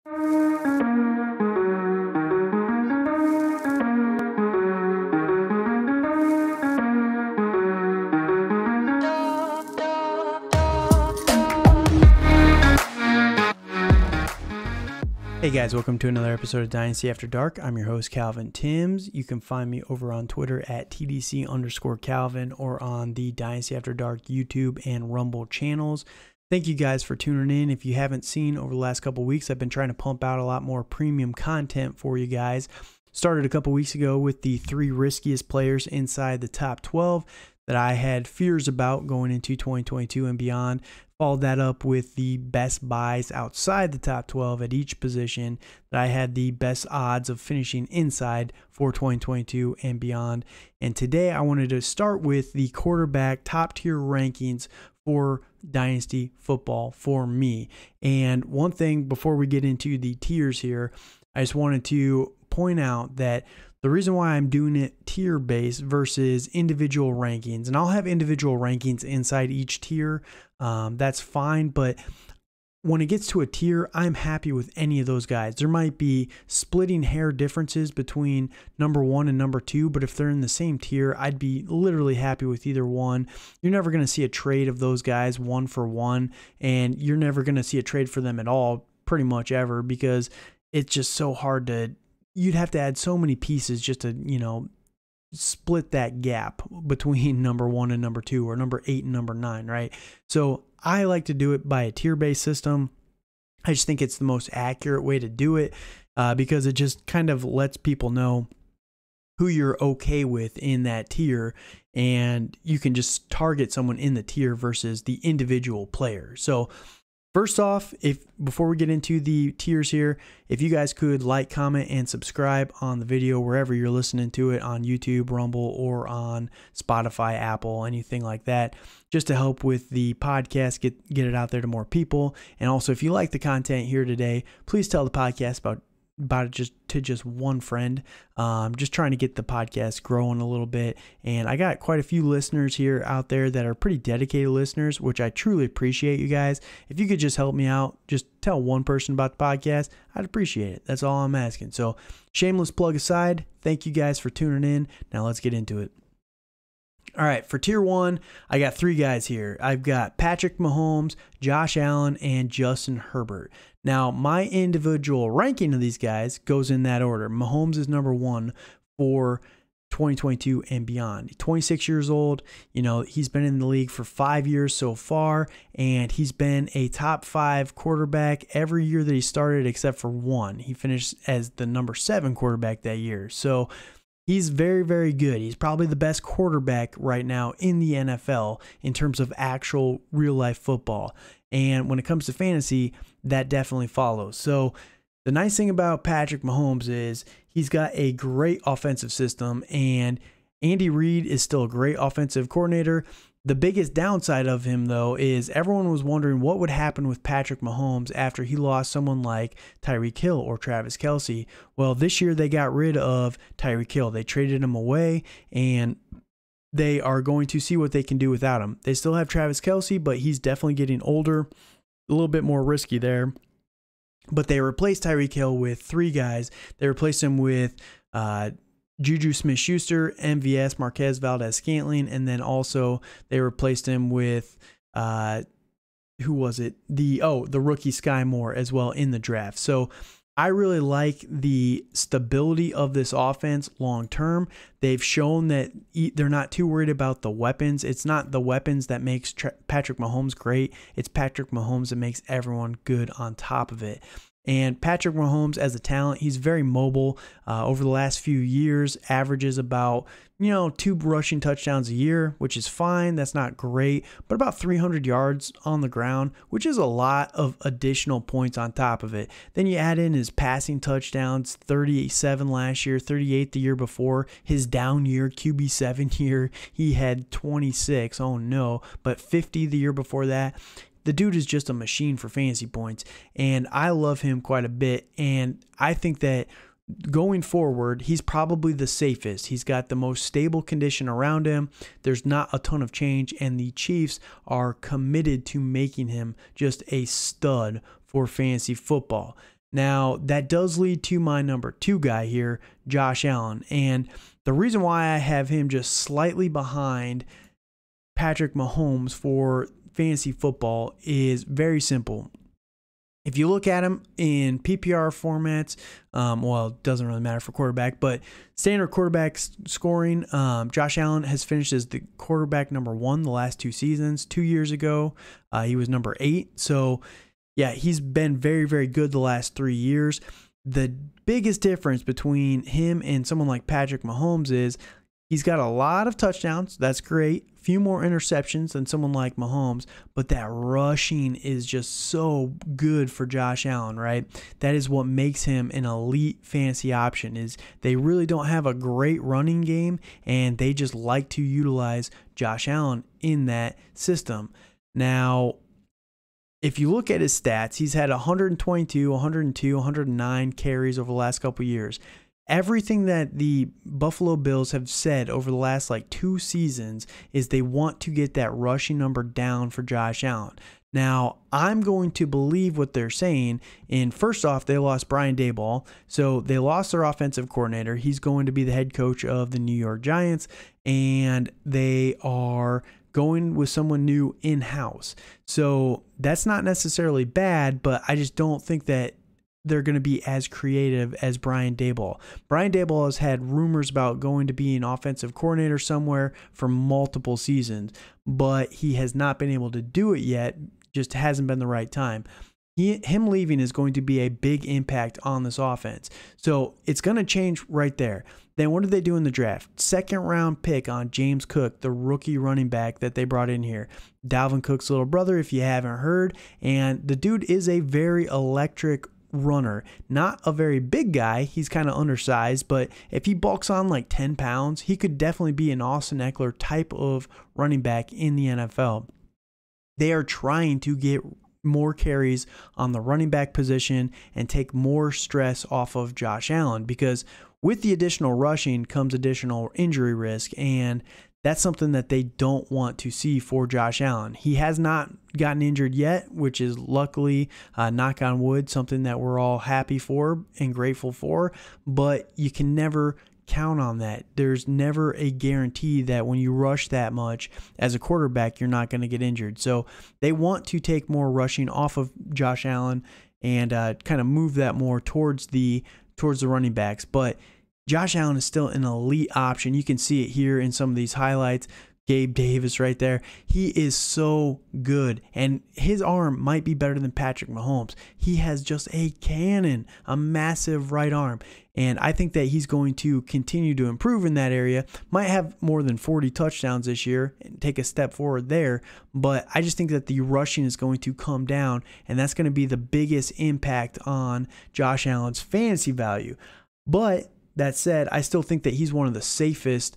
Hey guys, welcome to another episode of Dynasty After Dark. I'm your host, Calvin Timms. You can find me over on Twitter at TDC_Calvin or on the Dynasty After Dark YouTube and Rumble channels. Thank you guys for tuning in. If you haven't seen over the last couple weeks, I've been trying to pump out a lot more premium content for you guys. Started a couple weeks ago with the 3 riskiest players inside the top 12 that I had fears about going into 2022 and beyond. Followed that up with the best buys outside the top 12 at each position that I had the best odds of finishing inside for 2022 and beyond. And today I wanted to start with the quarterback top tier rankings for Dynasty football for me. And one thing before we get into the tiers here, I just wanted to point out that the reason why I'm doing it tier-based versus individual rankings, and I'll have individual rankings inside each tier, that's fine, but when it gets to a tier, I'm happy with any of those guys. There might be splitting hair differences between number 1 and number 2, but if they're in the same tier, I'd be literally happy with either one. You're never going to see a trade of those guys 1 for 1, and you're never going to see a trade for them at all pretty much ever because it's just so hard to... You'd have to add so many pieces just to, split that gap between number 1 and number 2 or number 8 and number 9, right? So I like to do it by a tier-based system. I just think it's the most accurate way to do it because it just kind of lets people know who you're okay with in that tier, and you can just target someone in the tier versus the individual player. So first off, before we get into the tiers here, if you guys could like, comment, and subscribe on the video wherever you're listening to it, on YouTube, Rumble, or on Spotify, Apple, anything like that, just to help with the podcast, get it out there to more people. And also, if you like the content here today, please tell the podcast about it just one friend. Just trying to get the podcast growing a little bit. And I got quite a few listeners here out there that are pretty dedicated listeners, which I truly appreciate, you guys. If you could just help me out, just tell one person about the podcast, I'd appreciate it. That's all I'm asking. So shameless plug aside, thank you guys for tuning in. Now let's get into it. All right, for tier 1, I got 3 guys here. I've got Patrick Mahomes, Josh Allen, and Justin Herbert. Now, my individual ranking of these guys goes in that order. Mahomes is number 1 for 2022 and beyond. 26 years old. He's been in the league for 5 years so far, and he's been a top 5 quarterback every year that he started except for one. He finished as the number 7 quarterback that year. So he's very, very good. He's probably the best quarterback right now in the NFL in terms of actual real-life football. And when it comes to fantasy, that definitely follows. So the nice thing about Patrick Mahomes is he's got a great offensive system, and Andy Reid is still a great offensive coordinator. The biggest downside of him, though, is everyone was wondering what would happen with Patrick Mahomes after he lost someone like Tyreek Hill or Travis Kelce. Well, this year they got rid of Tyreek Hill. They traded him away, and they are going to see what they can do without him. They still have Travis Kelce, but he's definitely getting older, a little bit more risky there. But they replaced Tyreek Hill with 3 guys. They replaced him with Juju Smith-Schuster, MVS, Marquez Valdez-Scantling, and then also they replaced him with, who was it? The rookie Sky Moore as well in the draft. So I really like the stability of this offense long term. They've shown that they're not too worried about the weapons. It's not the weapons that makes Patrick Mahomes great. It's Patrick Mahomes that makes everyone good on top of it. And Patrick Mahomes as a talent, he's very mobile. Over the last few years, averages about 2 rushing touchdowns a year, which is fine. That's not great, but about 300 yards on the ground, which is a lot of additional points on top of it. Then you add in his passing touchdowns, 37 last year, 38 the year before. His down year, QB7 year, he had 26. Oh no, but 50 the year before that. The dude is just a machine for fantasy points, and I love him quite a bit, and I think that going forward, he's probably the safest. He's got the most stable condition around him. There's not a ton of change, and the Chiefs are committed to making him just a stud for fantasy football. Now, that does lead to my number 2 guy here, Josh Allen. And the reason why I have him just slightly behind Patrick Mahomes for fantasy football is very simple. If you look at him in PPR formats, well, it doesn't really matter for quarterback, but standard quarterback scoring, Josh Allen has finished as the quarterback number 1 the last 2 seasons. 2 years ago, he was number 8. So, yeah, he's been very, very good the last 3 years. The biggest difference between him and someone like Patrick Mahomes is he's got a lot of touchdowns. That's great. Few more interceptions than someone like Mahomes, but that rushing is just so good for Josh Allen, right? That is what makes him an elite fantasy option. Is they really don't have a great running game, and they just like to utilize Josh Allen in that system. Now, if you look at his stats, he's had 122, 102, 109 carries over the last couple of years. Everything that the Buffalo Bills have said over the last 2 seasons is they want to get that rushing number down for Josh Allen. Now, I'm going to believe what they're saying. And first off, they lost Brian Daboll. So they lost their offensive coordinator. He's going to be the head coach of the New York Giants. And they are going with someone new in-house. So that's not necessarily bad, but I just don't think that they're going to be as creative as Brian Daboll. Brian Daboll has had rumors about going to be an offensive coordinator somewhere for multiple seasons, but he has not been able to do it yet. Just hasn't been the right time. Him leaving is going to be a big impact on this offense. So it's going to change right there. Then what did they do in the draft? 2nd round pick on James Cook, the rookie running back that they brought in here. Dalvin Cook's little brother, if you haven't heard. And the dude is a very electric runner. Not a very big guy. He's kind of undersized, but if he bulks on 10 pounds, he could definitely be an Austin Eckler type of running back in the NFL. They are trying to get more carries on the running back position and take more stress off of Josh Allen, because with the additional rushing comes additional injury risk, and that's something that they don't want to see for Josh Allen. He has not gotten injured yet, which is luckily, knock on wood, something that we're all happy for and grateful for, but you can never count on that. There's never a guarantee that when you rush that much as a quarterback, you're not going to get injured. So they want to take more rushing off of Josh Allen and kind of move that more towards the running backs. But Josh Allen is still an elite option. You can see it here in some of these highlights. Gabe Davis right there. He is so good, and his arm might be better than Patrick Mahomes. He has just a cannon, a massive right arm, and I think that he's going to continue to improve in that area. Might have more than 40 touchdowns this year and take a step forward there, but I just think that the rushing is going to come down, and that's going to be the biggest impact on Josh Allen's fantasy value. But that said, I still think that he's one of the safest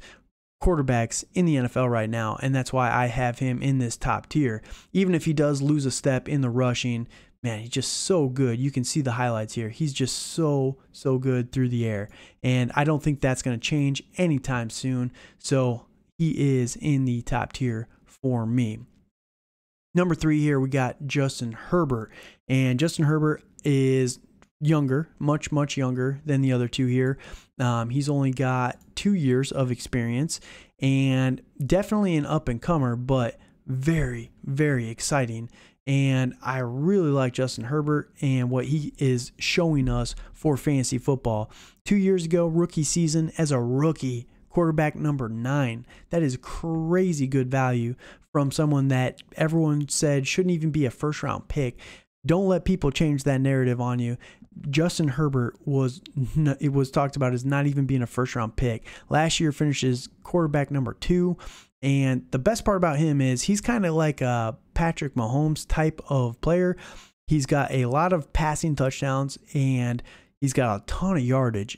quarterbacks in the NFL right now, and that's why I have him in this top tier. Even if he does lose a step in the rushing, man, he's just so good. You can see the highlights here. He's just so good through the air, and I don't think that's going to change anytime soon. So he is in the top tier for me. Number 3 here, we got Justin Herbert, and Justin Herbert is younger, much younger than the other 2 here. He's only got 2 years of experience and definitely an up-and-comer, but very, very exciting. And I really like Justin Herbert and what he is showing us for fantasy football. 2 years ago, rookie season as a rookie, quarterback number 9. That is crazy good value from someone that everyone said shouldn't even be a first-round pick. Don't let people change that narrative on you. Justin Herbert was talked about as not even being a first-round pick. Last year finishes quarterback number 2, and the best part about him is he's kind of like a Patrick Mahomes type of player. He's got a lot of passing touchdowns, and he's got a ton of yardage.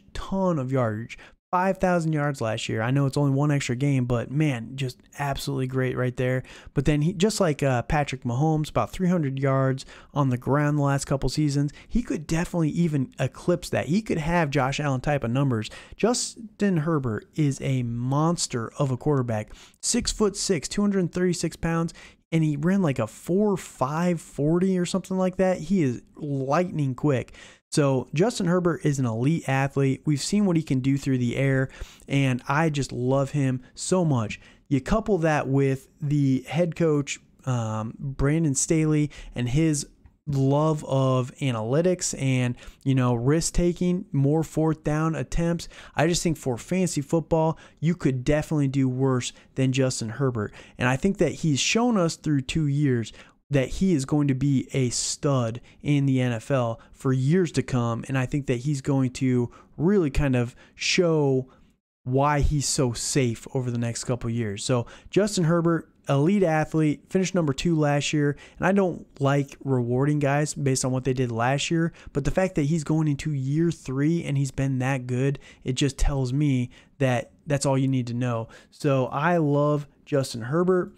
5,000 yards last year. I know it's only one extra game, but man, just absolutely great right there. But then he, just like Patrick Mahomes, about 300 yards on the ground the last couple seasons. He could definitely even eclipse that. He could have Josh Allen type of numbers. Justin Herbert is a monster of a quarterback. 6'6", 236 pounds. and he ran like a 4.5 40 or something like that. He is lightning quick. So Justin Herbert is an elite athlete. We've seen what he can do through the air, and I just love him so much. You couple that with the head coach, Brandon Staley, and his love of analytics and, risk taking, more fourth down attempts. I just think for fantasy football, you could definitely do worse than Justin Herbert. And I think that he's shown us through 2 years that he is going to be a stud in the NFL for years to come. And I think that he's going to really kind of show why he's so safe over the next couple of years. So Justin Herbert, elite athlete, finished number 2 last year. And I don't like rewarding guys based on what they did last year, but the fact that he's going into year 3 and he's been that good, it just tells me that that's all you need to know. So I love Justin Herbert.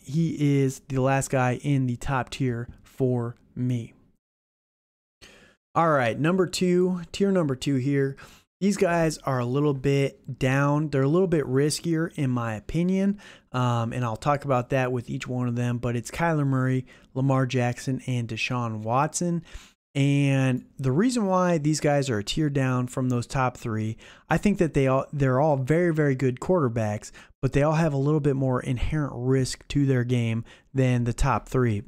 He is the last guy in the top tier for me. All right, tier number two here. These guys are a little bit down. They're a little bit riskier in my opinion. And I'll talk about that with each one of them, but it's Kyler Murray, Lamar Jackson, and DeShaun Watson. And the reason why these guys are a tier down from those top 3, I think that they're all very, very good quarterbacks, but they all have a little bit more inherent risk to their game than the top 3.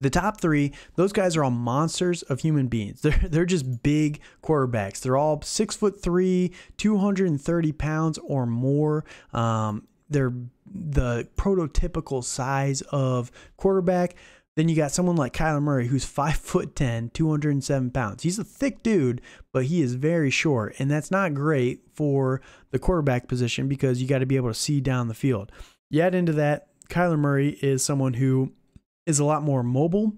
The top 3, those guys are all monsters of human beings. They're just big quarterbacks. They're all 6'3", 230 pounds or more. They're the prototypical size of quarterback. Then you got someone like Kyler Murray, who's 5'10", 207 pounds. He's a thick dude, but he is very short, and that's not great for the quarterback position because you got to be able to see down the field. You add into that, Kyler Murray is someone who is a lot more mobile,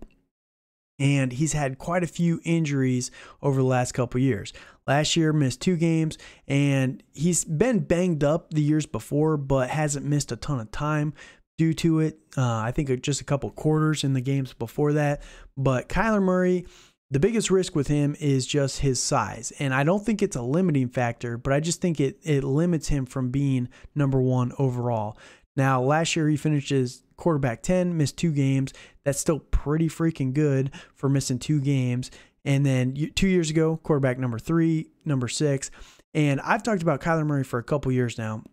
and he's had quite a few injuries over the last couple years. Last year, missed 2 games, and he's been banged up the years before, but hasn't missed a ton of time due to it. I think just a couple quarters in the games before that. But Kyler Murray, the biggest risk with him is just his size. And I don't think it's a limiting factor, but I just think it limits him from being number 1 overall. Now, last year he finished as quarterback 10, missed 2 games. That's still pretty freaking good for missing 2 games. And then 2 years ago, quarterback number 3, number 6. And I've talked about Kyler Murray for a couple years now.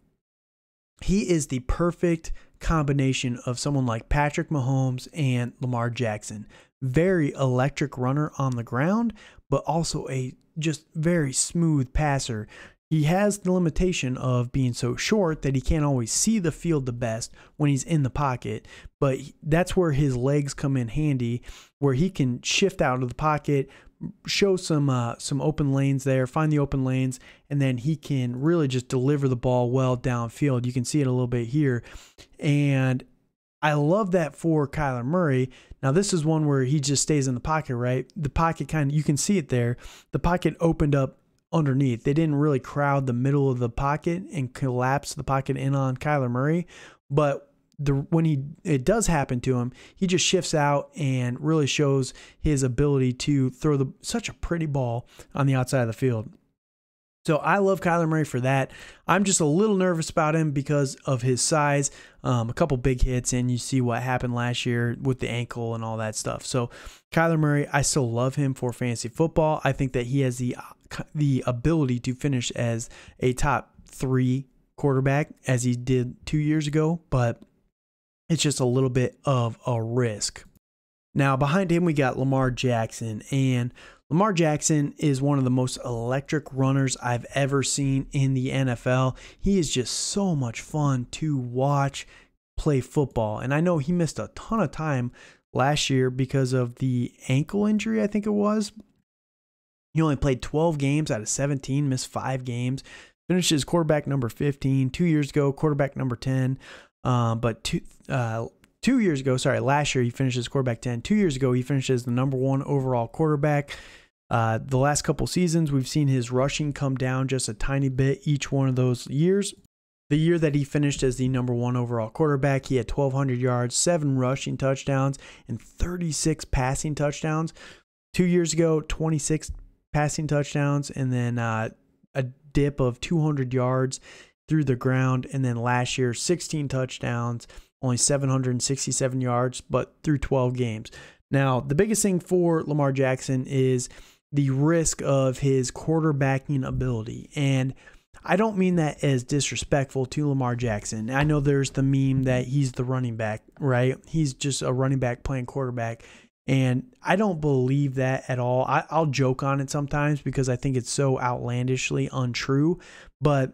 He is the perfect combination of someone like Patrick Mahomes and Lamar Jackson. Very electric runner on the ground, but also a just very smooth passer. He has the limitation of being so short that he can't always see the field the best when he's in the pocket, but that's where his legs come in handy, where he can shift out of the pocket, show some open lanes there, find the open lanes, and then he can really just deliver the ball well downfield. You can see it a little bit here, and I love that for Kyler Murray. Now, this is one where he just stays in the pocket, right? The pocket you can see it there. The pocket opened up underneath. They didn't really crowd the middle of the pocket and collapse the pocket in on Kyler Murray, but when it does happen to him, he just shifts out and really shows his ability to throw such a pretty ball on the outside of the field. So I love Kyler Murray for that. I'm just a little nervous about him because of his size. A couple big hits, and you see what happened last year with the ankle and all that stuff. So Kyler Murray, I still love him for fantasy football. I think that he has the ability to finish as a top 3 quarterback as he did 2 years ago, but it's just a little bit of a risk. Now, behind him, we got Lamar Jackson, and Lamar Jackson is one of the most electric runners I've ever seen in the NFL. He is just so much fun to watch play football. And I know he missed a ton of time last year because of the ankle injury, I think it was. He only played 12 games out of 17, missed 5 games. Finished as quarterback number 15. 2 years ago, quarterback number 10. But 2 years ago, last year he finished as quarterback 10. 2 years ago, he finished as the number 1 overall quarterback. The last couple seasons, we've seen his rushing come down just a tiny bit each one of those years. The year that he finished as the number 1 overall quarterback, he had 1,200 yards, 7 rushing touchdowns, and 36 passing touchdowns. 2 years ago, 26 passing touchdowns, and then a dip of 200 yards through the ground. And then last year, 16 touchdowns only 767 yards, but through 12 games. Now, the biggest thing for Lamar Jackson is the risk of his quarterbacking ability. And I don't mean that as disrespectful to Lamar Jackson. I know there's the meme that he's the running back, right? He's just a running back playing quarterback. And I don't believe that at all. I'll joke on it sometimes because I think it's so outlandishly untrue. But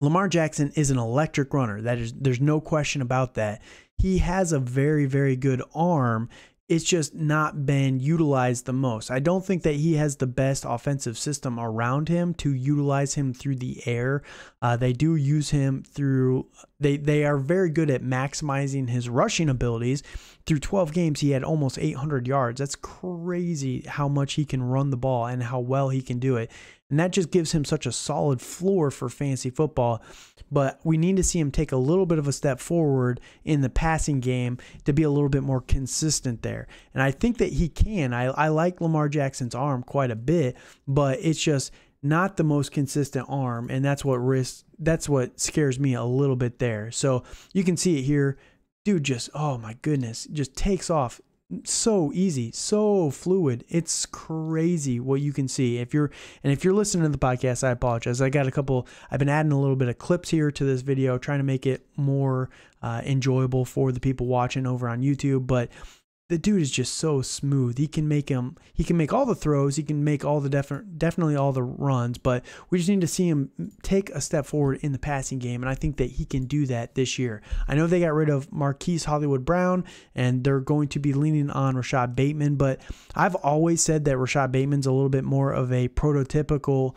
Lamar Jackson is an electric runner. There's no question about that. He has a very, very good arm. It's just not been utilized the most. I don't think that he has the best offensive system around him to utilize him through the air. They do use him through, they are very good at maximizing his rushing abilities. Through 12 games, he had almost 800 yards. That's crazy how much he can run the ball and how well he can do it. And that just gives him such a solid floor for fantasy football. But we need to see him take a little bit of a step forward in the passing game to be a little bit more consistent there. And I think that he can. I like Lamar Jackson's arm quite a bit, but it's just not the most consistent arm. And that's what scares me a little bit there. So you can see it here. Dude just, oh my goodness, just takes off so easy, so fluid. It's crazy what you can see. If you're listening to the podcast, I apologize. I've been adding a little bit of clips here to this video, trying to make it more enjoyable for the people watching over on YouTube. But the dude is just so smooth. He can make all the throws. He can make all the definitely all the runs, but we just need to see him take a step forward in the passing game. And I think that he can do that this year. I know they got rid of Marquise Hollywood Brown and they're going to be leaning on Rashad Bateman, but I've always said that Rashad Bateman's a little bit more of a prototypical,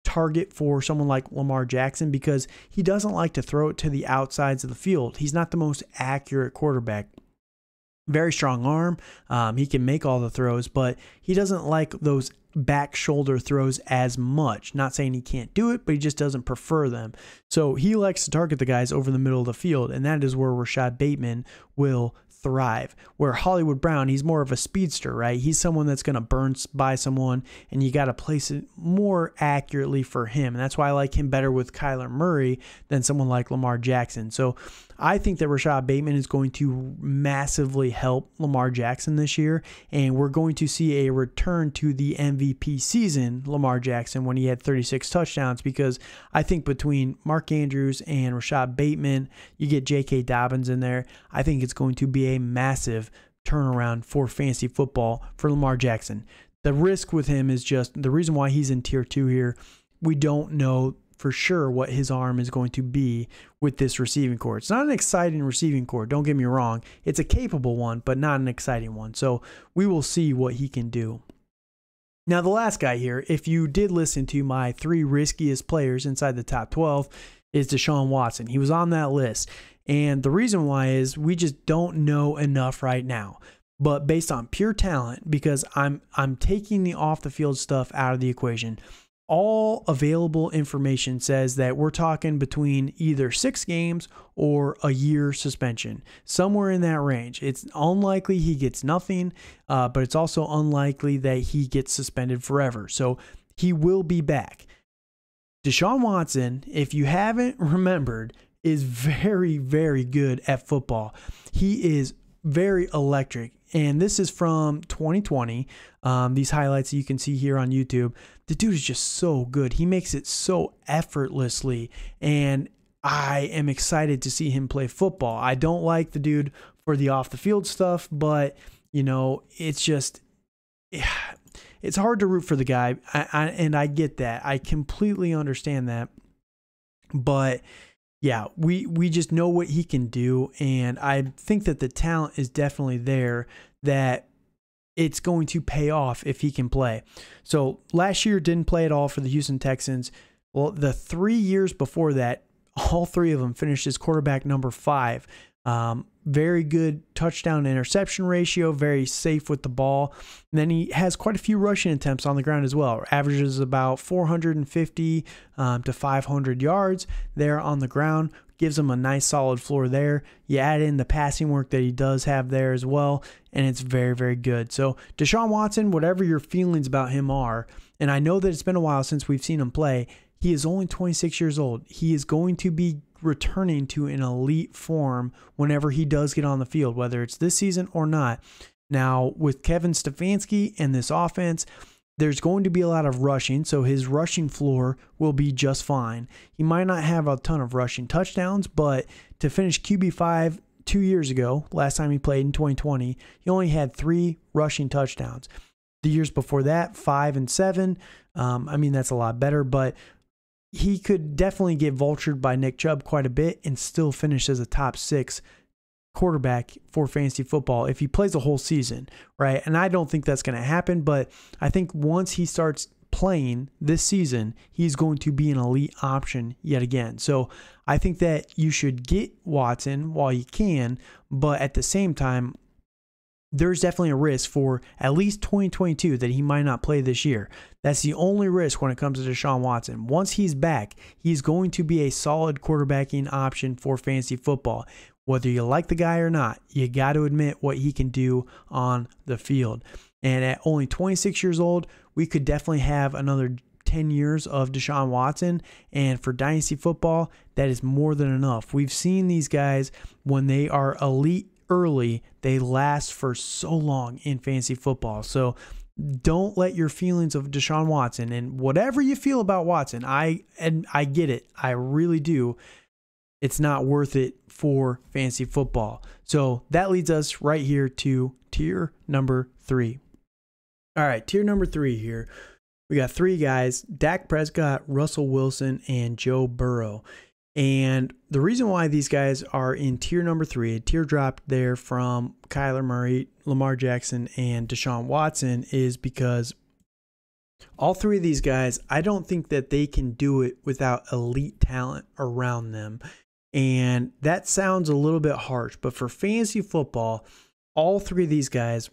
target for someone like Lamar Jackson because he doesn't like to throw it to the outsides of the field. He's not the most accurate quarterback. Very strong arm. He can make all the throws, but he doesn't like those back shoulder throws as much. Not saying he can't do it, but he just doesn't prefer them. So he likes to target the guys over the middle of the field, and that is where Rashad Bateman will thrive. Where Hollywood Brown, he's more of a speedster, right? He's someone that's going to burn by someone, and you got to place it more accurately for him. And that's why I like him better with Kyler Murray than someone like Lamar Jackson. So I think that Rashad Bateman is going to massively help Lamar Jackson this year, and we're going to see a return to the MVP season Lamar Jackson when he had 36 touchdowns, because I think between Mark Andrews and Rashad Bateman, you get J.K. Dobbins in there, I think it's going to be a massive turnaround for fantasy football for Lamar Jackson. The risk with him is just the reason why he's in tier 2 here. We don't know for sure what his arm is going to be with this receiving core. It's not an exciting receiving core, don't get me wrong. It's a capable one, but not an exciting one. So we will see what he can do. Now, the last guy here, if you did listen to my 3 riskiest players inside the top 12, is DeShaun Watson. He was on that list. And the reason why is we just don't know enough right now. But based on pure talent, because I'm taking the off the field stuff out of the equation, all available information says that we're talking between either 6 games or a year suspension, somewhere in that range. It's unlikely he gets nothing, but it's also unlikely that he gets suspended forever. So he will be back. DeShaun Watson, if you haven't remembered, is very, very good at football. He is very electric. And this is from 2020. These highlights that you can see here on YouTube. The dude is just so good. He makes it so effortlessly. And I am excited to see him play football. I don't like the dude for the off the field stuff, but you know, it's just, it's hard to root for the guy. And I get that. I completely understand that. But yeah, we just know what he can do, and I think that the talent is definitely there, that it's going to pay off if he can play. So last year didn't play at all for the Houston Texans. Well, the 3 years before that, all 3 of them finished as quarterback number 5. Very good touchdown to interception ratio, very safe with the ball. And then he has quite a few rushing attempts on the ground as well. Averages about 450 to 500 yards there on the ground. Gives him a nice solid floor there. You add in the passing work that he does have there as well, and it's very, very good. So DeShaun Watson, whatever your feelings about him are, and I know that it's been a while since we've seen him play, he is only 26 years old. He is going to be returning to an elite form whenever he does get on the field, whether it's this season or not. Now, with Kevin Stefanski and this offense, there's going to be a lot of rushing, so his rushing floor will be just fine. He might not have a ton of rushing touchdowns, but to finish QB5 2 years ago, last time he played in 2020, he only had 3 rushing touchdowns. The years before that, 5 and 7. That's a lot better, but he could definitely get vultured by Nick Chubb quite a bit and still finish as a top 6 quarterback for fantasy football if he plays the whole season, right? And I don't think that's going to happen, but I think once he starts playing this season, he's going to be an elite option yet again. So I think that you should get Watson while you can, but at the same time, there's definitely a risk for at least 2022 that he might not play this year. That's the only risk when it comes to DeShaun Watson. Once he's back, he's going to be a solid quarterbacking option for fantasy football. Whether you like the guy or not, you got to admit what he can do on the field. And at only 26 years old, we could definitely have another 10 years of DeShaun Watson. And for Dynasty football, that is more than enough. We've seen these guys, when they are elite early, they last for so long in fantasy football. So don't let your feelings of DeShaun Watson, and whatever you feel about Watson, I get it. I really do. It's not worth it for fantasy football. So that leads us right here to tier number 3. All right, tier number 3 here. We got 3 guys: Dak Prescott, Russell Wilson, and Joe Burrow. And the reason why these guys are in tier number 3, a tier drop there from Kyler Murray, Lamar Jackson, and DeShaun Watson, is because all 3 of these guys, I don't think that they can do it without elite talent around them. And that sounds a little bit harsh, but for fantasy football, all 3 of these guys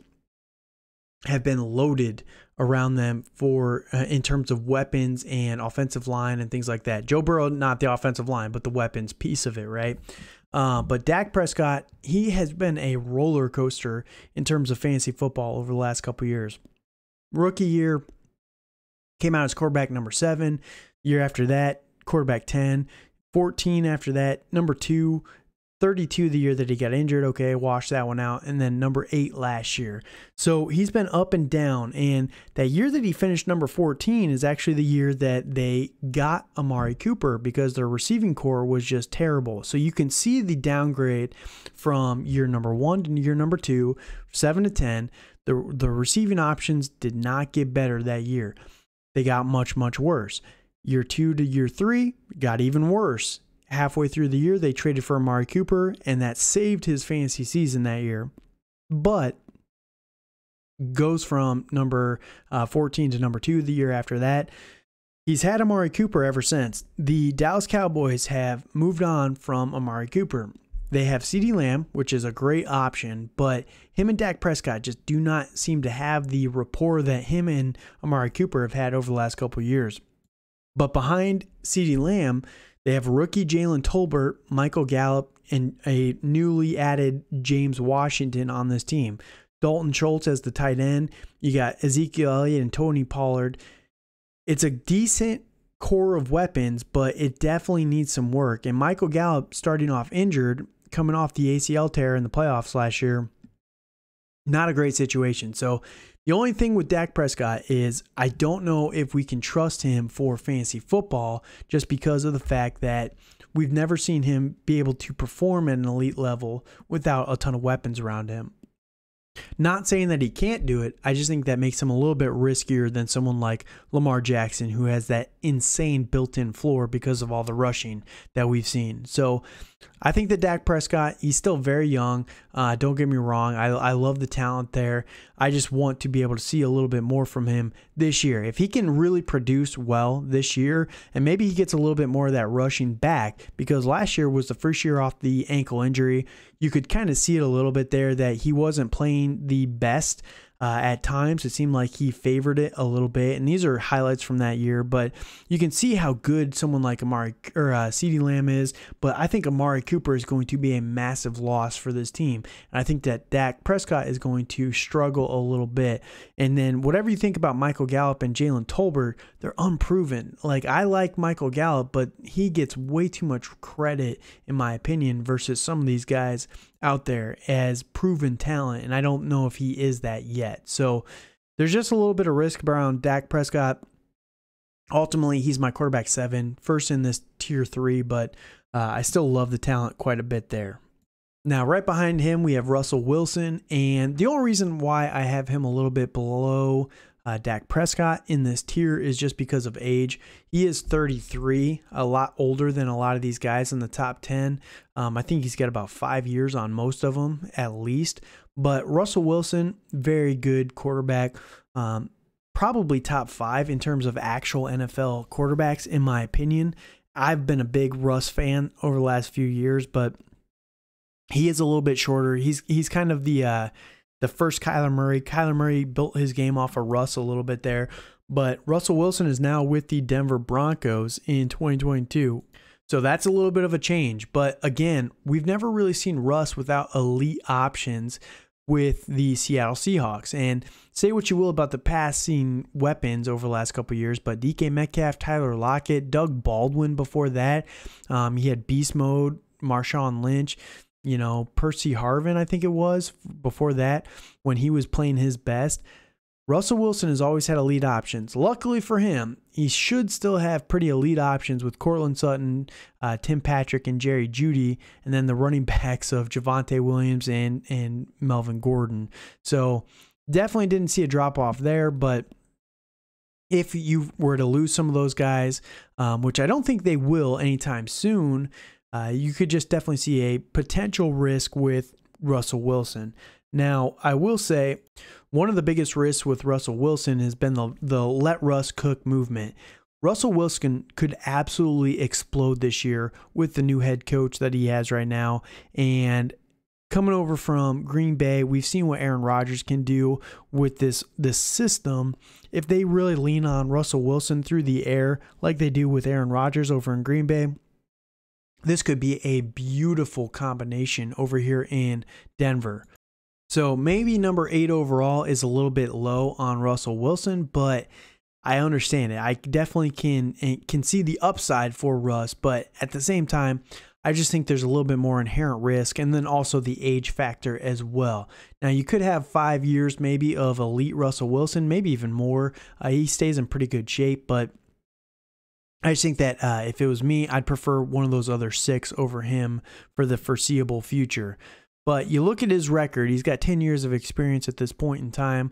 have been loaded around them for in terms of weapons and offensive line and things like that. Joe Burrow, not the offensive line, but the weapons piece of it, right? But Dak Prescott, he has been a roller coaster in terms of fantasy football over the last couple of years. Rookie year, came out as quarterback number 7. Year after that, quarterback 10. 14 after that, number 2. 32 the year that he got injured. Okay, wash that one out. And then number 8 last year. So he's been up and down. And that year that he finished number 14 is actually the year that they got Amari Cooper, because their receiving core was just terrible. So you can see the downgrade from year number 1 to year number 2, 7 to 10. The receiving options did not get better that year. They got much, much worse. Year 2 to year 3 got even worse. Halfway through the year, they traded for Amari Cooper, and that saved his fantasy season that year. But goes from number 14 to number 2 the year after that. He's had Amari Cooper ever since. The Dallas Cowboys have moved on from Amari Cooper. They have CeeDee Lamb, which is a great option, but him and Dak Prescott just do not seem to have the rapport that him and Amari Cooper have had over the last couple of years. But behind CeeDee Lamb, they have rookie Jalen Tolbert, Michael Gallup, and a newly added James Washington on this team. Dalton Schultz as the tight end. You got Ezekiel Elliott and Tony Pollard. It's a decent core of weapons, but it definitely needs some work. And Michael Gallup, starting off injured, coming off the ACL tear in the playoffs last year, not a great situation. So the only thing with Dak Prescott is I don't know if we can trust him for fantasy football, just because of the fact that we've never seen him be able to perform at an elite level without a ton of weapons around him. Not saying that he can't do it. I just think that makes him a little bit riskier than someone like Lamar Jackson, who has that insane built-in floor because of all the rushing that we've seen. So I think that Dak Prescott, he's still very young. Don't get me wrong. I love the talent there. I just want to be able to see a little bit more from him this year. If he can really produce well this year, and maybe he gets a little bit more of that rushing back, because last year was the first year off the ankle injury. You could kind of see it a little bit there that he wasn't playing the best. At times, it seemed like he favored it a little bit, and these are highlights from that year. But you can see how good someone like CeeDee Lamb is. But I think Amari Cooper is going to be a massive loss for this team, and I think that Dak Prescott is going to struggle a little bit. And then whatever you think about Michael Gallup and Jalen Tolbert, they're unproven. Like, I like Michael Gallup, but he gets way too much credit, in my opinion, versus some of these guys out there as proven talent, and I don't know if he is that yet. So there's just a little bit of risk around Dak Prescott. Ultimately, he's my quarterback 7, first in this tier 3, but I still love the talent quite a bit there. Now, right behind him, we have Russell Wilson, and the only reason why I have him a little bit below Dak Prescott in this tier is just because of age. He is 33, a lot older than a lot of these guys in the top 10. I think he's got about 5 years on most of them at least. But Russell Wilson, very good quarterback, probably top 5 in terms of actual NFL quarterbacks, in my opinion. I've been a big Russ fan over the last few years, but he is a little bit shorter. He's kind of the first Kyler Murray. Kyler Murray built his game off of Russ a little bit there, but Russell Wilson is now with the Denver Broncos in 2022. So that's a little bit of a change. But again, we've never really seen Russ without elite options with the Seattle Seahawks. And say what you will about the passing weapons over the last couple of years, but DK Metcalf, Tyler Lockett, Doug Baldwin before that. He had Beast Mode, Marshawn Lynch. Percy Harvin, I think it was, before that, when he was playing his best. Russell Wilson has always had elite options. Luckily for him, he should still have pretty elite options with Cortland Sutton, Tim Patrick, and Jerry Jeudy, and then the running backs of Javonte Williams and Melvin Gordon. So definitely didn't see a drop-off there, but if you were to lose some of those guys, which I don't think they will anytime soon, you could just definitely see a potential risk with Russell Wilson. Now, I will say one of the biggest risks with Russell Wilson has been the let Russ cook movement. Russell Wilson could absolutely explode this year with the new head coach that he has right now. And coming over from Green Bay, we've seen what Aaron Rodgers can do with this system. If they really lean on Russell Wilson through the air like they do with Aaron Rodgers over in Green Bay, this could be a beautiful combination over here in Denver. So maybe number 8 overall is a little bit low on Russell Wilson, but I understand it. I definitely can see the upside for Russ, but at the same time, I just think there's a little bit more inherent risk, and then also the age factor as well. Now, you could have 5 years maybe of elite Russell Wilson, maybe even more. He stays in pretty good shape, but I just think that if it was me, I'd prefer one of those other 6 over him for the foreseeable future. But you look at his record, he's got 10 years of experience at this point in time.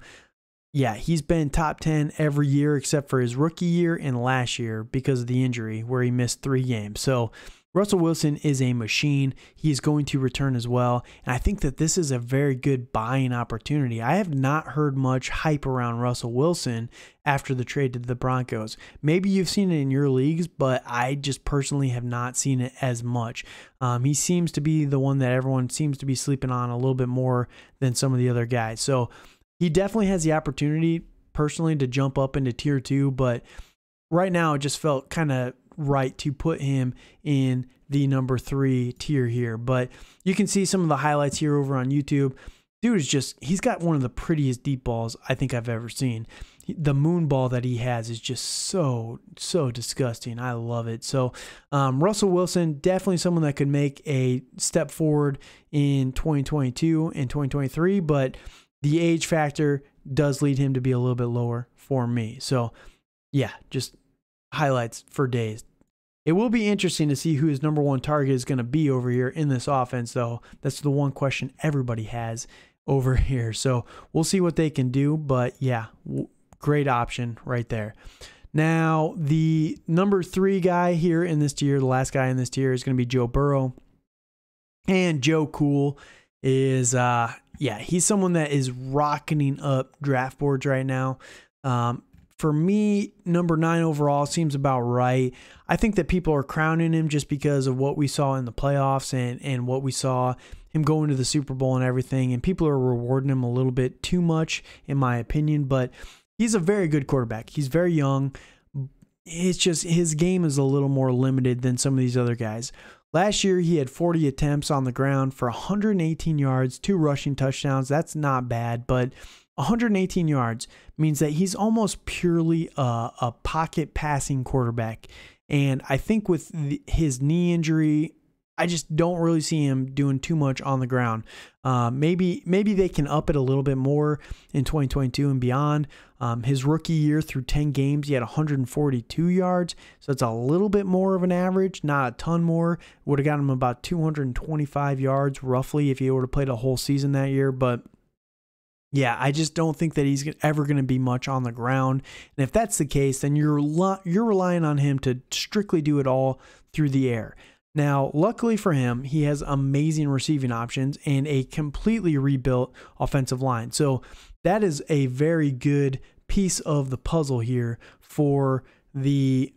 Yeah, he's been top 10 every year except for his rookie year and last year because of the injury where he missed 3 games. So Russell Wilson is a machine. He is going to return as well. And I think that this is a very good buying opportunity. I have not heard much hype around Russell Wilson after the trade to the Broncos. Maybe you've seen it in your leagues, but I just personally have not seen it as much. He seems to be the one that everyone seems to be sleeping on a little bit more than some of the other guys. So he definitely has the opportunity personally to jump up into tier 2, but right now it just felt kind of right to put him in the number 3 tier here. But you can see some of the highlights here over on YouTube. Dude is just, he's got one of the prettiest deep balls I think I've ever seen. The moon ball that he has is just so disgusting. I love it. So Russell Wilson, definitely someone that could make a step forward in 2022 and 2023, but the age factor does lead him to be a little bit lower for me. So yeah, just highlights for days. It will be interesting to see who his number 1 target is going to be over here in this offense, though. That's the one question everybody has over here. So we'll see what they can do. But yeah, great option right there. Now, the number 3 guy here in this tier, the last guy in this tier, is going to be Joe Burrow. And Joe Cool is, he's someone that is rocketing up draft boards right now. for me, number 9 overall seems about right. I think that people are crowning him just because of what we saw in the playoffs and what we saw him going to the Super Bowl and everything. And people are rewarding him a little bit too much, in my opinion. But he's a very good quarterback. He's very young. It's just his game is a little more limited than some of these other guys. Last year, he had 40 attempts on the ground for 118 yards, 2 rushing touchdowns. That's not bad, but 118 yards means that he's almost purely a pocket passing quarterback. And I think with his knee injury, I just don't really see him doing too much on the ground. Maybe they can up it a little bit more in 2022 and beyond. His rookie year through 10 games, he had 142 yards. So it's a little bit more of an average, not a ton more. Would have gotten him about 225 yards roughly if he would have played a whole season that year. But yeah, I just don't think that he's ever going to be much on the ground. And if that's the case, then you're relying on him to strictly do it all through the air. Now, luckily for him, he has amazing receiving options and a completely rebuilt offensive line. So that is a very good piece of the puzzle here for the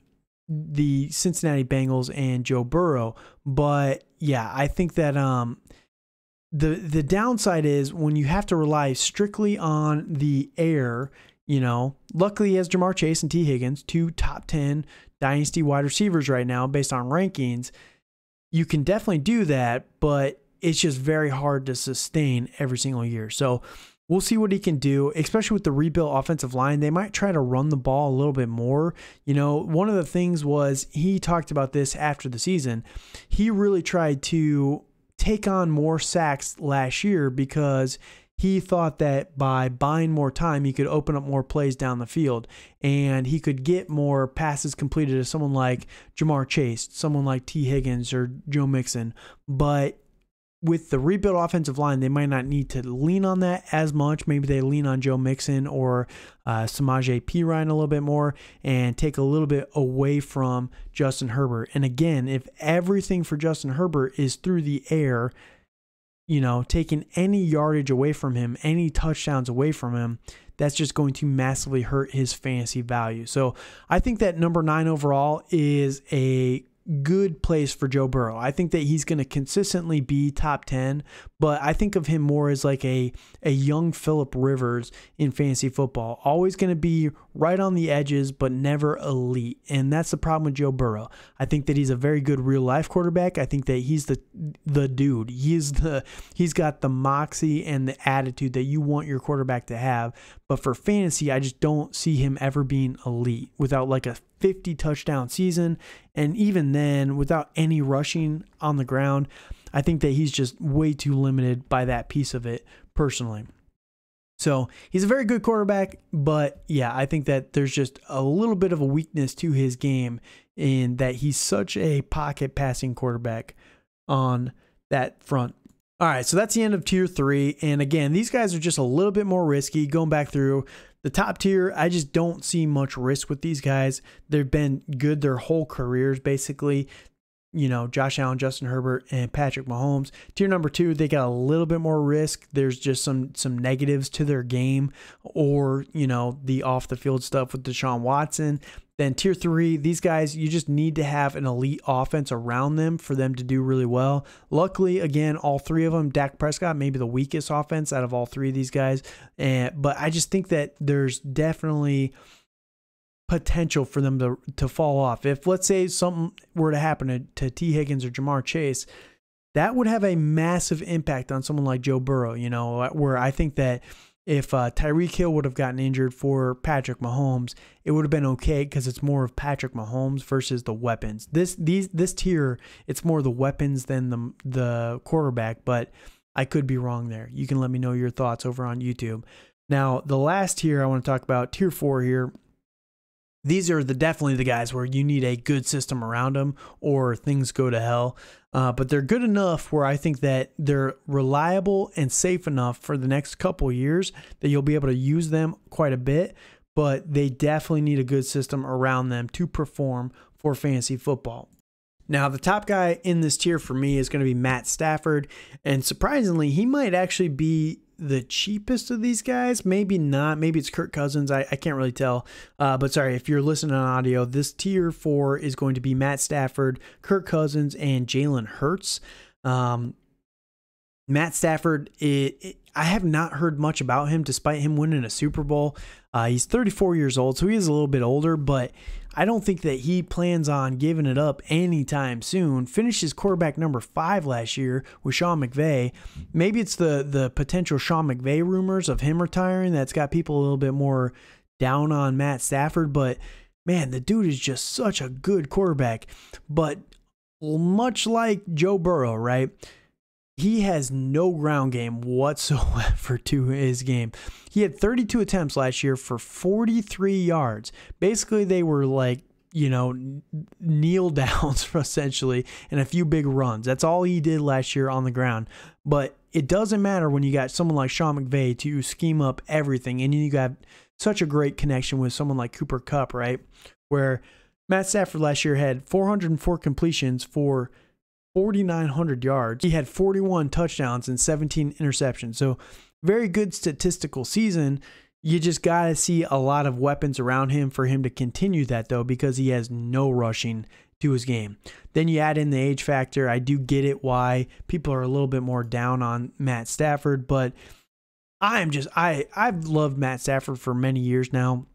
Cincinnati Bengals and Joe Burrow. But yeah, I think that the downside is when you have to rely strictly on the air. Luckily he has Jamar Chase and T. Higgins, 2 top 10 Dynasty wide receivers right now based on rankings. You can definitely do that, but it's just very hard to sustain every single year. So we'll see what he can do, especially with the rebuilt offensive line. They might try to run the ball a little bit more. One of the things was he talked about this after the season. He really tried to take on more sacks last year because he thought that by buying more time, he could open up more plays down the field and he could get more passes completed to someone like Jamar Chase, someone like T. Higgins or Joe Mixon. But with the rebuilt offensive line, they might not need to lean on that as much. Maybe they lean on Joe Mixon or Samaje Perine a little bit more and take a little bit away from Justin Herbert. And again, if everything for Justin Herbert is through the air, taking any yardage away from him, any touchdowns away from him, that's just going to massively hurt his fantasy value. So I think that number 9 overall is a good place for Joe Burrow. I think that he's going to consistently be top 10, but I think of him more as like a young Phillip Rivers in fantasy football. Always going to be right on the edges, but never elite. And that's the problem with Joe Burrow. I think that he's a very good real life quarterback. I think that he's the dude. He's got the moxie and the attitude that you want your quarterback to have. But for fantasy, I just don't see him ever being elite without like a 50 touchdown season. And even then, without any rushing on the ground, I think that he's just way too limited by that piece of it personally. So he's a very good quarterback, but yeah, I think that there's just a little bit of a weakness to his game in that he's such a pocket passing quarterback on that front. All right, so that's the end of tier 3. And again, these guys are just a little bit more risky. Going back through the top tier, I just don't see much risk with these guys. They've been good their whole careers, basically. Josh Allen, Justin Herbert, and Patrick Mahomes. Tier number 2, they got a little bit more risk. There's just some negatives to their game or, the off-the-field stuff with DeShaun Watson. Then tier 3, these guys, you just need to have an elite offense around them for them to do really well. Luckily, again, all 3 of them, Dak Prescott, maybe the weakest offense out of all 3 of these guys. But I just think that there's definitely potential for them to fall off. If, let's say, something were to happen to T. Higgins or Jamar Chase, that would have a massive impact on someone like Joe Burrow, where I think that if Tyreek Hill would have gotten injured for Patrick Mahomes, it would have been okay because it's more of Patrick Mahomes versus the weapons. This tier, it's more the weapons than the quarterback, but I could be wrong there. You can let me know your thoughts over on YouTube. Now, the last tier I want to talk about, tier 4 here. These are definitely the guys where you need a good system around them or things go to hell. But they're good enough where I think that they're reliable and safe enough for the next couple of years that you'll be able to use them quite a bit. But they definitely need a good system around them to perform for fantasy football. Now, the top guy in this tier for me is going to be Matt Stafford. And surprisingly, he might actually be the cheapest of these guys. Maybe not. Maybe it's Kirk Cousins. I can't really tell. But sorry, if you're listening on audio, this tier 4 is going to be Matt Stafford, Kirk Cousins, and Jalen Hurts. Matt Stafford, I have not heard much about him despite him winning a Super Bowl. He's 34 years old, so he is a little bit older, but I don't think that he plans on giving it up anytime soon. Finished his quarterback number 5 last year with Sean McVay. Maybe it's the potential Sean McVay rumors of him retiring that's got people a little bit more down on Matt Stafford, but man, the dude is just such a good quarterback. But much like Joe Burrow, right? He has no ground game whatsoever to his game. He had 32 attempts last year for 43 yards. Basically, they were like, kneel downs essentially and a few big runs. That's all he did last year on the ground. But it doesn't matter when you got someone like Sean McVay to scheme up everything. And you got such a great connection with someone like Cooper Kupp, right? Where Matt Stafford last year had 404 completions for 4,900 yards. He had 41 touchdowns and 17 interceptions. So very good statistical season. You just got to see a lot of weapons around him for him to continue that, though, because he has no rushing to his game. Then you add in the age factor. I do get it why people are a little bit more down on Matt Stafford, but I've loved Matt Stafford for many years now.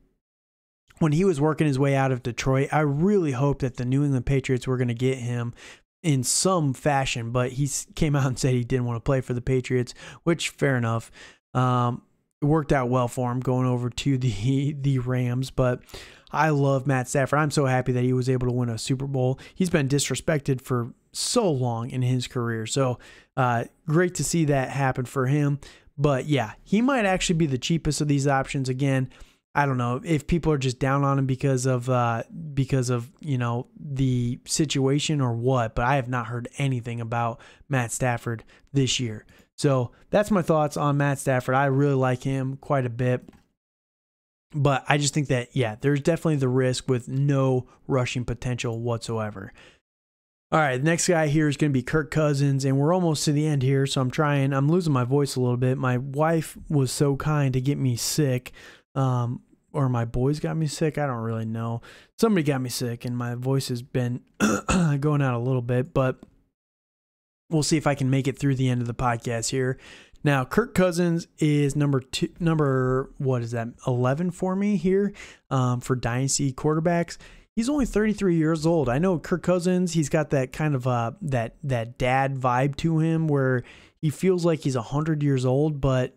When he was working his way out of Detroit, I really hoped that the New England Patriots were going to get him in some fashion, but he came out and said he didn't want to play for the Patriots, which fair enough. It worked out well for him going over to the Rams, but I love Matt Stafford. I'm so happy that he was able to win a Super Bowl. He's been disrespected for so long in his career, so great to see that happen for him. But yeah, he might actually be the cheapest of these options. Again, I don't know if people are just down on him because of the situation or what, but I have not heard anything about Matt Stafford this year. So that's my thoughts on Matt Stafford. I really like him quite a bit, but I just think that, yeah, there's definitely the risk with no rushing potential whatsoever. All right, the next guy here is going to be Kirk Cousins, and we're almost to the end here, so I'm losing my voice a little bit. My wife was so kind to get me sick. Or my boys got me sick. I don't really know. Somebody got me sick and my voice has been going out a little bit, but we'll see if I can make it through the end of the podcast here. Now, Kirk Cousins is number 11 for me here for Dynasty quarterbacks. He's only 33 years old. I know Kirk Cousins, he's got that kind of that dad vibe to him where he feels like he's 100 years old, but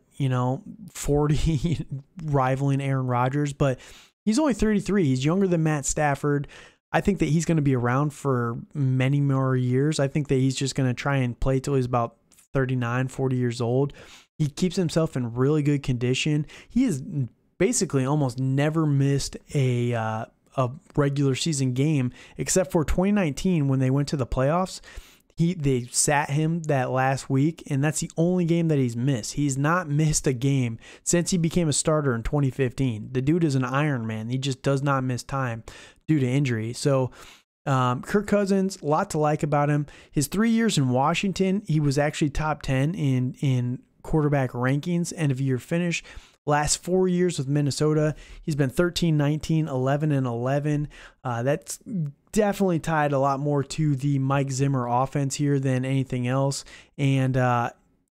40 rivaling Aaron Rodgers, but he's only 33. He's younger than Matt Stafford. I think that he's going to be around for many more years. I think that he's just going to try and play till he's about 39, 40 years old. He keeps himself in really good condition. He has basically almost never missed a regular season game except for 2019 when they went to the playoffs. They sat him that last week, and that's the only game that he's missed. He's not missed a game since he became a starter in 2015. The dude is an Iron Man. He just does not miss time due to injury. So Kirk Cousins, a lot to like about him. His 3 years in Washington, he was actually top 10 in quarterback rankings, end of year finish. Last 4 years with Minnesota, he's been 13, 19, 11, and 11. That's definitely tied a lot more to the Mike Zimmer offense here than anything else. And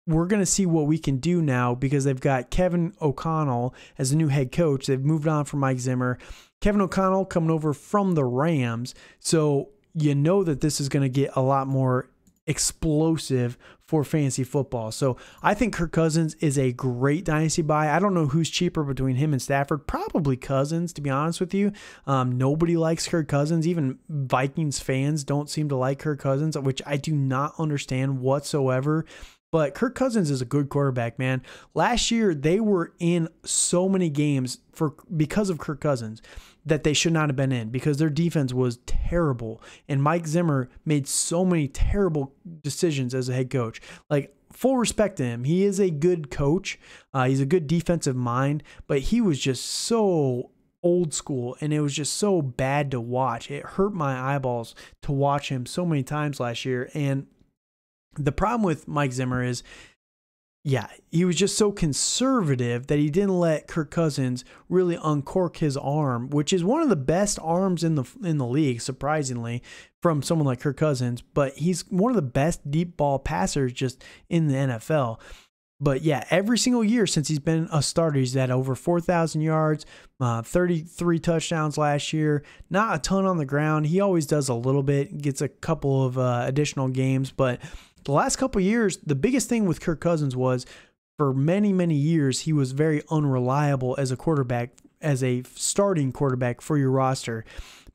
we're going to see what we can do now because they've got Kevin O'Connell as the new head coach. They've moved on from Mike Zimmer. Kevin O'Connell coming over from the Rams. So you know that this is going to get a lot more explosive for fantasy football. So I think Kirk Cousins is a great dynasty buy. I don't know who's cheaper between him and Stafford. Probably Cousins, to be honest with you. Nobody likes Kirk Cousins. Even Vikings fans don't seem to like Kirk Cousins, which I do not understand whatsoever. But Kirk Cousins is a good quarterback, man. Last year, they were in so many games because of Kirk Cousins that they should not have been in because their defense was terrible. And Mike Zimmer made so many terrible decisions as a head coach. Like, full respect to him. He is a good coach. He's a good defensive mind, but he was just so old school and it was just so bad to watch. It hurt my eyeballs to watch him so many times last year. And the problem with Mike Zimmer is Yeah, he was just so conservative that he didn't let Kirk Cousins really uncork his arm, which is one of the best arms in the league, surprisingly, from someone like Kirk Cousins. But he's one of the best deep ball passers just in the NFL. But yeah, every single year since he's been a starter, he's had over 4,000 yards, 33 touchdowns last year. Not a ton on the ground. He always does a little bit, gets a couple of additional games, but the last couple of years, the biggest thing with Kirk Cousins was for many, many years, he was very unreliable as a quarterback, as a starting quarterback for your roster.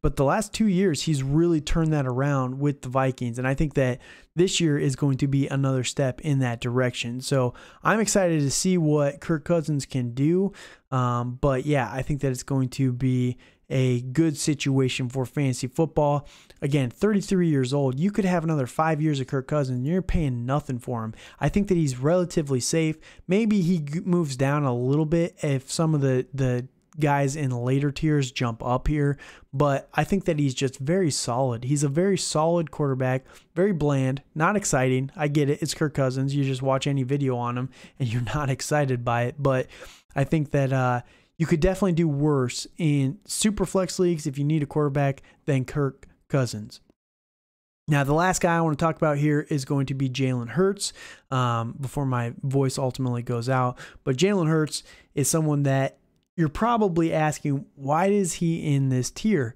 But the last 2 years, he's really turned that around with the Vikings. And I think that this year is going to be another step in that direction. So I'm excited to see what Kirk Cousins can do. But yeah, I think that it's going to be a good situation for fantasy football. Again, 33 years old. You could have another 5 years of Kirk Cousins and you're paying nothing for him. I think that he's relatively safe. Maybe he moves down a little bit if some of the guys in later tiers jump up here, but I think that he's just very solid. He's a very solid quarterback, very bland, not exciting. I get it. It's Kirk Cousins. You just watch any video on him and you're not excited by it, but I think that you could definitely do worse in super flex leagues if you need a quarterback than Kirk Cousins. Now, the last guy I want to talk about here is going to be Jalen Hurts before my voice ultimately goes out. But Jalen Hurts is someone that you're probably asking, why is he in this tier?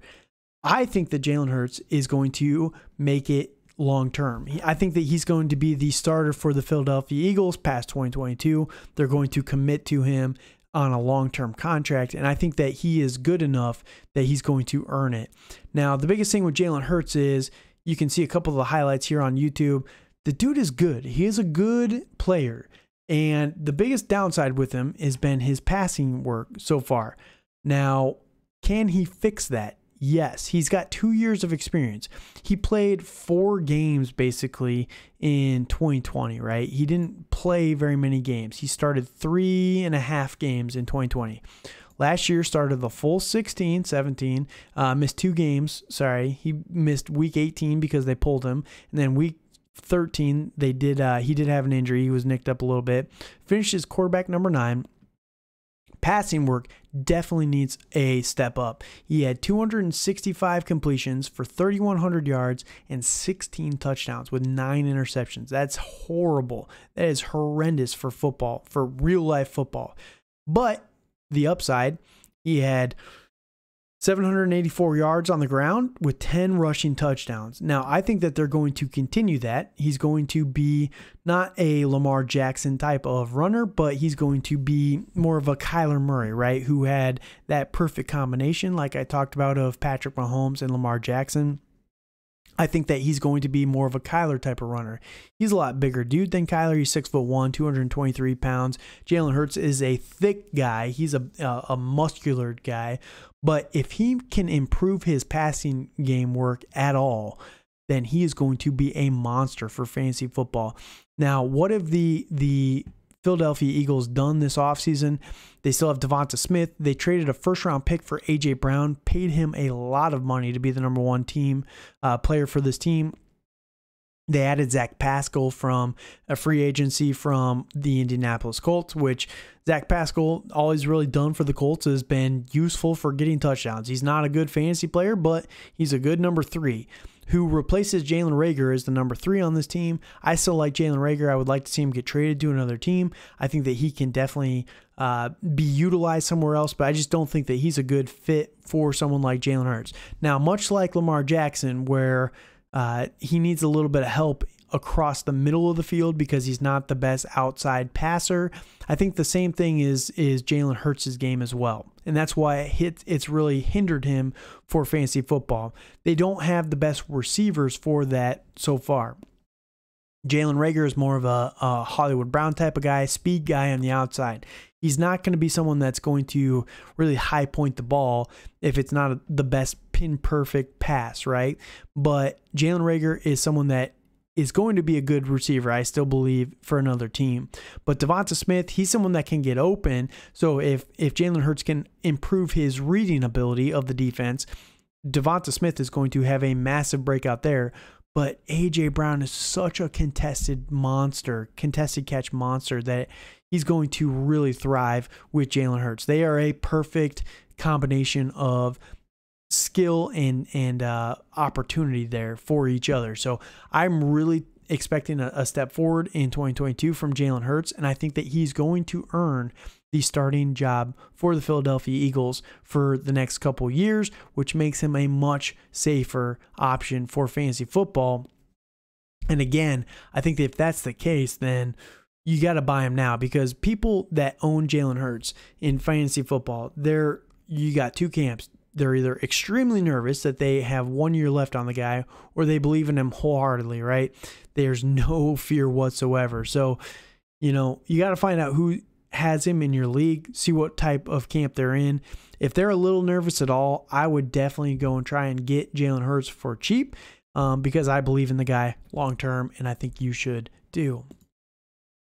I think that Jalen Hurts is going to make it long term. I think that he's going to be the starter for the Philadelphia Eagles past 2022. They're going to commit to him on a long-term contract, and I think that he is good enough that he's going to earn it. Now, the biggest thing with Jalen Hurts is you can see a couple of the highlights here on YouTube. The dude is good. He is a good player, and the biggest downside with him has been his passing work so far. Now, can he fix that? Yes, he's got 2 years of experience. He played 4 games basically in 2020, right? He didn't play very many games. He started 3.5 games in 2020. Last year started the full 16, 17, missed 2 games. Sorry, he missed week 18 because they pulled him. And then week 13, he did have an injury. He was nicked up a little bit. Finished as quarterback number 9. Passing work definitely needs a step up. He had 265 completions for 3,100 yards and 16 touchdowns with 9 interceptions. That's horrible. That is horrendous for football, for real life football. But the upside, he had 784 yards on the ground with 10 rushing touchdowns. Now, I think that they're going to continue that. He's going to be not a Lamar Jackson type of runner, but he's going to be more of a Kyler Murray, right? Who had that perfect combination, like I talked about, of Patrick Mahomes and Lamar Jackson. I think that he's going to be more of a Kyler type of runner. He's a lot bigger dude than Kyler. He's 6'1", 223 pounds. Jalen Hurts is a thick guy. He's a muscular guy. But if he can improve his passing game work at all, then he is going to be a monster for fantasy football. Now, what have the Philadelphia Eagles done this offseason? They still have Devonta Smith. They traded a first-round pick for A.J. Brown, paid him a lot of money to be the number 1 team player for this team. They added Dak Prescott from a free agency from the Indianapolis Colts, which Dak Prescott, all he's really done for the Colts has been useful for getting touchdowns. He's not a good fantasy player, but he's a good number 3 who replaces Jalen Reagor as the number 3 on this team. I still like Jalen Reagor. I would like to see him get traded to another team. I think that he can definitely be utilized somewhere else, but I just don't think that he's a good fit for someone like Jalen Hurts. Now, much like Lamar Jackson, where he needs a little bit of help across the middle of the field because he's not the best outside passer. I think the same thing is Jalen Hurts' game as well. And that's why it's really hindered him for fantasy football. They don't have the best receivers for that so far. Jalen Reagor is more of a Hollywood Brown type of guy, speed guy on the outside. He's not going to be someone that's going to really high point the ball if it's not the best pin perfect pass, right? But Jalen Reagor is someone that is going to be a good receiver, I still believe, for another team. But Devonta Smith, he's someone that can get open. So if Jalen Hurts can improve his reading ability of the defense, Devonta Smith is going to have a massive breakout there. But A.J. Brown is such a contested catch monster, that he's going to really thrive with Jalen Hurts. They are a perfect combination of skill and opportunity there for each other. So I'm really expecting a step forward in 2022 from Jalen Hurts, and I think that he's going to earn the starting job for the Philadelphia Eagles for the next couple years, which makes him a much safer option for fantasy football. And again, I think that if that's the case, then you got to buy him now, because people that own Jalen Hurts in fantasy football, you got two camps. They're either extremely nervous that they have 1 year left on the guy, or they believe in him wholeheartedly, right? There's no fear whatsoever. So, you got to find out who has him in your league, see what type of camp they're in. If they're a little nervous at all, I would definitely go and try and get Jalen Hurts for cheap, because I believe in the guy long term, and I think you should too.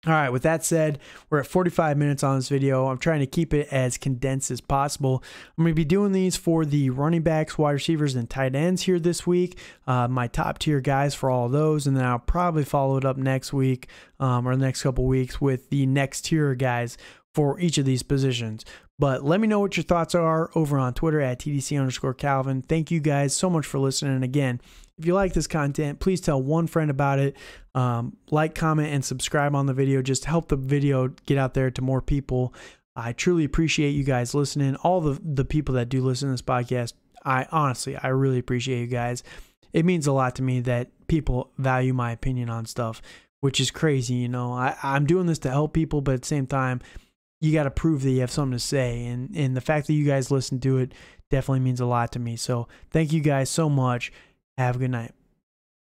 All right, with that said, we're at 45 minutes on this video. I'm trying to keep it as condensed as possible. I'm going to be doing these for the running backs, wide receivers, and tight ends here this week. My top tier guys for all of those, and then I'll probably follow it up next week or the next couple weeks with the next tier guys for each of these positions. But let me know what your thoughts are over on Twitter at TDC_Calvin. Thank you guys so much for listening. And again, if you like this content, please tell one friend about it. Like, comment, and subscribe on the video. Just help the video get out there to more people. I truly appreciate you guys listening. All the people that do listen to this podcast, I really appreciate you guys. It means a lot to me that people value my opinion on stuff, which is crazy. I'm doing this to help people, but at the same time, you got to prove that you have something to say. And the fact that you guys listen to it definitely means a lot to me. So thank you guys so much. Have a good night.